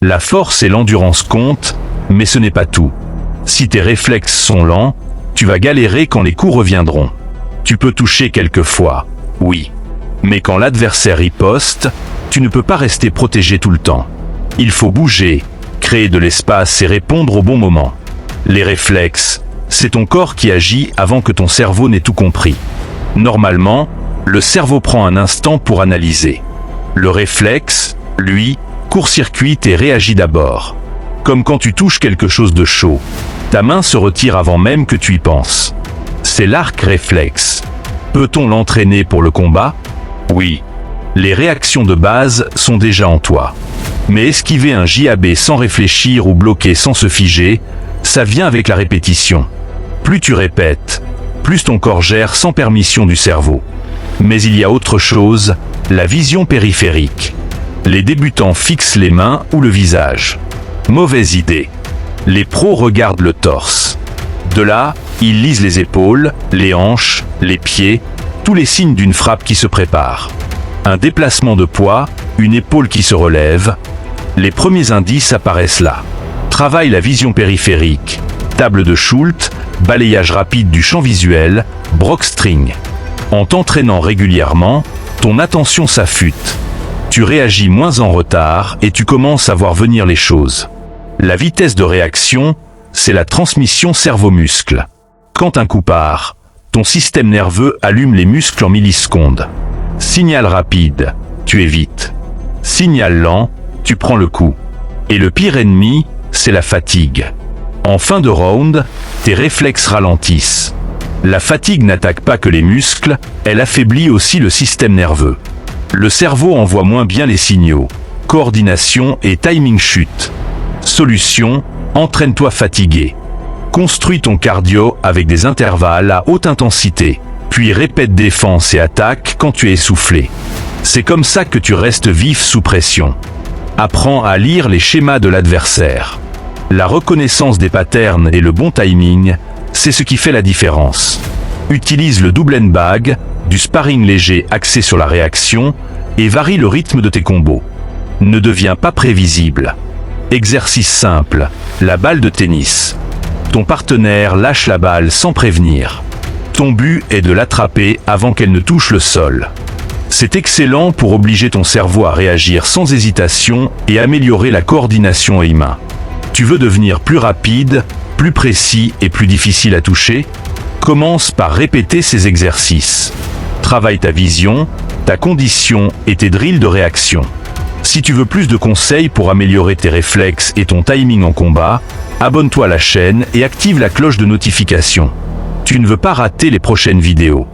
La force et l'endurance comptent, mais ce n'est pas tout. Si tes réflexes sont lents, tu vas galérer quand les coups reviendront. Tu peux toucher quelquefois, oui. Mais quand l'adversaire riposte, tu ne peux pas rester protégé tout le temps. Il faut bouger, créer de l'espace et répondre au bon moment. Les réflexes, c'est ton corps qui agit avant que ton cerveau n'ait tout compris. Normalement, le cerveau prend un instant pour analyser. Le réflexe, lui, court-circuite et réagit d'abord. Comme quand tu touches quelque chose de chaud. Ta main se retire avant même que tu y penses. C'est l'arc réflexe. Peut-on l'entraîner pour le combat? Oui. Les réactions de base sont déjà en toi. Mais esquiver un JAB sans réfléchir ou bloquer sans se figer, ça vient avec la répétition. Plus tu répètes, plus ton corps gère sans permission du cerveau. Mais il y a autre chose, la vision périphérique. Les débutants fixent les mains ou le visage. Mauvaise idée. Les pros regardent le torse. De là, ils lisent les épaules, les hanches, les pieds, tous les signes d'une frappe qui se prépare. Un déplacement de poids, une épaule qui se relève. Les premiers indices apparaissent là. Travaille la vision périphérique. Table de Schultz, balayage rapide du champ visuel, Brock-String. En t'entraînant régulièrement, ton attention s'affûte. Tu réagis moins en retard et tu commences à voir venir les choses. La vitesse de réaction, c'est la transmission cerveau-muscle. Quand un coup part, ton système nerveux allume les muscles en millisecondes. Signal rapide, tu évites. Signal lent, tu prends le coup. Et le pire ennemi, c'est la fatigue. En fin de round, tes réflexes ralentissent. La fatigue n'attaque pas que les muscles, elle affaiblit aussi le système nerveux. Le cerveau envoie moins bien les signaux. Coordination et timing chutent. Solution, entraîne-toi fatigué. Construis ton cardio avec des intervalles à haute intensité, puis répète défense et attaque quand tu es essoufflé. C'est comme ça que tu restes vif sous pression. Apprends à lire les schémas de l'adversaire. La reconnaissance des patterns et le bon timing, c'est ce qui fait la différence. Utilise le double end bag, du sparring léger axé sur la réaction, et varie le rythme de tes combos. Ne deviens pas prévisible. Exercice simple, la balle de tennis. Ton partenaire lâche la balle sans prévenir. Ton but est de l'attraper avant qu'elle ne touche le sol. C'est excellent pour obliger ton cerveau à réagir sans hésitation et améliorer la coordination œil-main. Tu veux devenir plus rapide, plus précis et plus difficile à toucher? Commence par répéter ces exercices. Travaille ta vision, ta condition et tes drills de réaction. Si tu veux plus de conseils pour améliorer tes réflexes et ton timing en combat, abonne-toi à la chaîne et active la cloche de notification. Tu ne veux pas rater les prochaines vidéos.